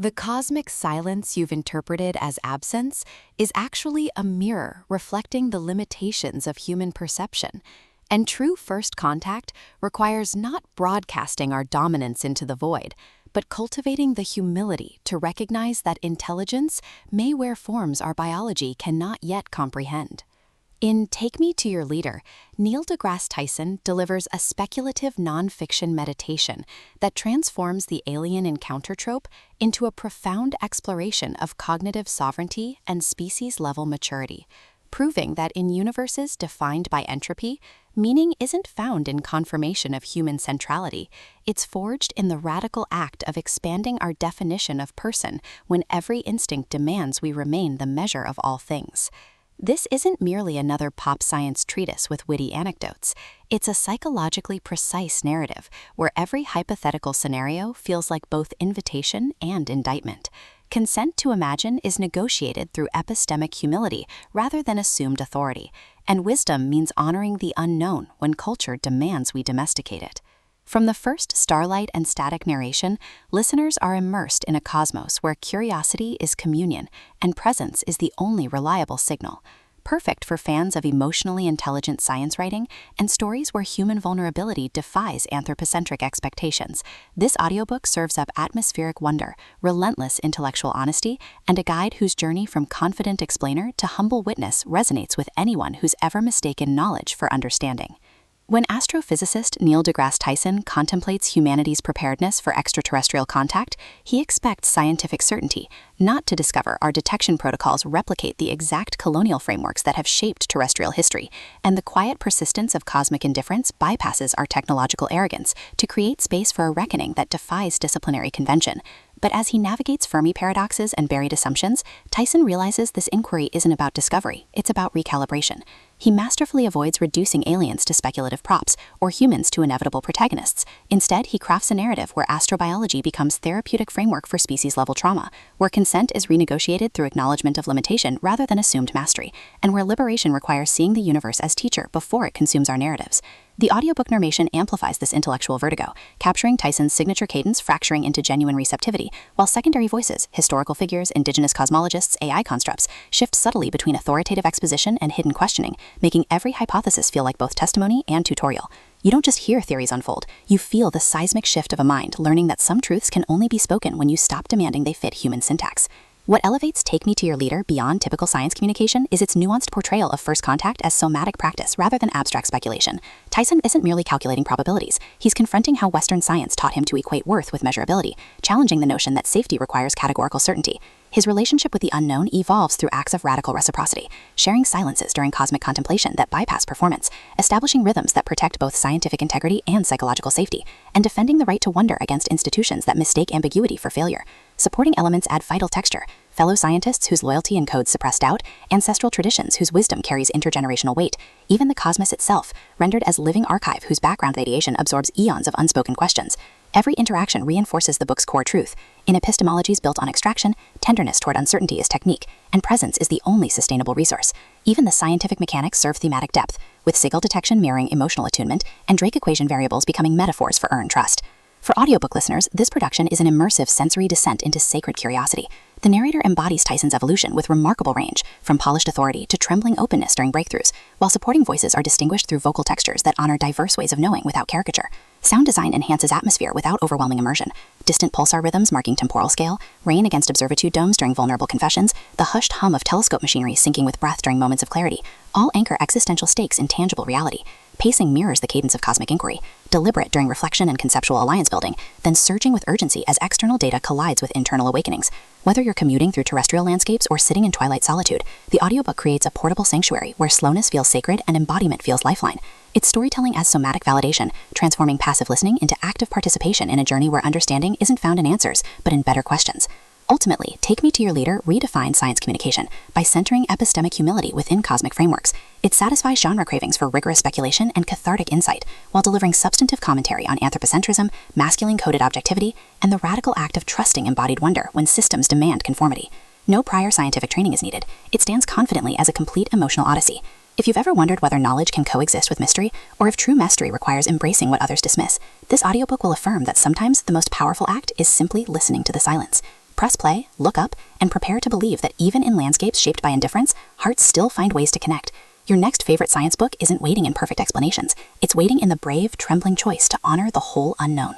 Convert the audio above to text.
The cosmic silence you've interpreted as absence is actually a mirror reflecting the limitations of human perception. And true first contact requires not broadcasting our dominance into the void, but cultivating the humility to recognize that intelligence may wear forms our biology cannot yet comprehend. In Take Me to Your Leader, Neil deGrasse Tyson delivers a speculative nonfiction meditation that transforms the alien encounter trope into a profound exploration of cognitive sovereignty and species-level maturity, proving that in universes defined by entropy, meaning isn't found in confirmation of human centrality, it's forged in the radical act of expanding our definition of person when every instinct demands we remain the measure of all things. This isn't merely another pop science treatise with witty anecdotes. It's a psychologically precise narrative where every hypothetical scenario feels like both invitation and indictment. Consent to imagine is negotiated through epistemic humility rather than assumed authority, and wisdom means honoring the unknown when culture demands we domesticate it. From the first starlight and static narration, listeners are immersed in a cosmos where curiosity is communion and presence is the only reliable signal. Perfect for fans of emotionally intelligent science writing and stories where human vulnerability defies anthropocentric expectations, this audiobook serves up atmospheric wonder, relentless intellectual honesty, and a guide whose journey from confident explainer to humble witness resonates with anyone who's ever mistaken knowledge for understanding. When astrophysicist Neil deGrasse Tyson contemplates humanity's preparedness for extraterrestrial contact, he expects scientific certainty, not to discover our detection protocols replicate the exact colonial frameworks that have shaped terrestrial history, and the quiet persistence of cosmic indifference bypasses our technological arrogance to create space for a reckoning that defies disciplinary convention. But as he navigates Fermi paradoxes and buried assumptions, Tyson realizes this inquiry isn't about discovery, it's about recalibration. He masterfully avoids reducing aliens to speculative props or humans to inevitable protagonists. Instead, he crafts a narrative where astrobiology becomes therapeutic framework for species-level trauma, where consent is renegotiated through acknowledgement of limitation rather than assumed mastery, and where liberation requires seeing the universe as teacher before it consumes our narratives. The audiobook narration amplifies this intellectual vertigo, capturing Tyson's signature cadence fracturing into genuine receptivity, while secondary voices, historical figures, indigenous cosmologists, AI constructs, shift subtly between authoritative exposition and hidden questioning, making every hypothesis feel like both testimony and tutorial. You don't just hear theories unfold, you feel the seismic shift of a mind, learning that some truths can only be spoken when you stop demanding they fit human syntax. What elevates Take Me to Your Leader beyond typical science communication is its nuanced portrayal of first contact as somatic practice rather than abstract speculation. Tyson isn't merely calculating probabilities. He's confronting how Western science taught him to equate worth with measurability, challenging the notion that safety requires categorical certainty. His relationship with the unknown evolves through acts of radical reciprocity, sharing silences during cosmic contemplation that bypass performance, establishing rhythms that protect both scientific integrity and psychological safety, and defending the right to wonder against institutions that mistake ambiguity for failure. Supporting elements add vital texture: fellow scientists whose loyalty encodes suppressed doubt, ancestral traditions whose wisdom carries intergenerational weight, even the cosmos itself, rendered as living archive whose background radiation absorbs eons of unspoken questions. Every interaction reinforces the book's core truth. In epistemologies built on extraction, tenderness toward uncertainty is technique, and presence is the only sustainable resource. Even the scientific mechanics serve thematic depth, with Siegel detection mirroring emotional attunement and Drake equation variables becoming metaphors for earned trust. For audiobook listeners, this production is an immersive sensory descent into sacred curiosity. The narrator embodies Tyson's evolution with remarkable range, from polished authority to trembling openness during breakthroughs, while supporting voices are distinguished through vocal textures that honor diverse ways of knowing without caricature. Sound design enhances atmosphere without overwhelming immersion. Distant pulsar rhythms marking temporal scale, rain against observitude domes during vulnerable confessions, the hushed hum of telescope machinery syncing with breath during moments of clarity, all anchor existential stakes in tangible reality. Pacing mirrors the cadence of cosmic inquiry, deliberate during reflection and conceptual alliance building, then surging with urgency as external data collides with internal awakenings. Whether you're commuting through terrestrial landscapes or sitting in twilight solitude, the audiobook creates a portable sanctuary where slowness feels sacred and embodiment feels lifeline. It's storytelling as somatic validation, transforming passive listening into active participation in a journey where understanding isn't found in answers, but in better questions. Ultimately, Take Me to Your Leader redefines science communication by centering epistemic humility within cosmic frameworks. It satisfies genre cravings for rigorous speculation and cathartic insight, while delivering substantive commentary on anthropocentrism, masculine-coded objectivity, and the radical act of trusting embodied wonder when systems demand conformity. No prior scientific training is needed. It stands confidently as a complete emotional odyssey. If you've ever wondered whether knowledge can coexist with mystery, or if true mastery requires embracing what others dismiss, this audiobook will affirm that sometimes the most powerful act is simply listening to the silence. Press play, look up, and prepare to believe that even in landscapes shaped by indifference, hearts still find ways to connect. Your next favorite science book isn't waiting in perfect explanations. It's waiting in the brave, trembling choice to honor the whole unknown.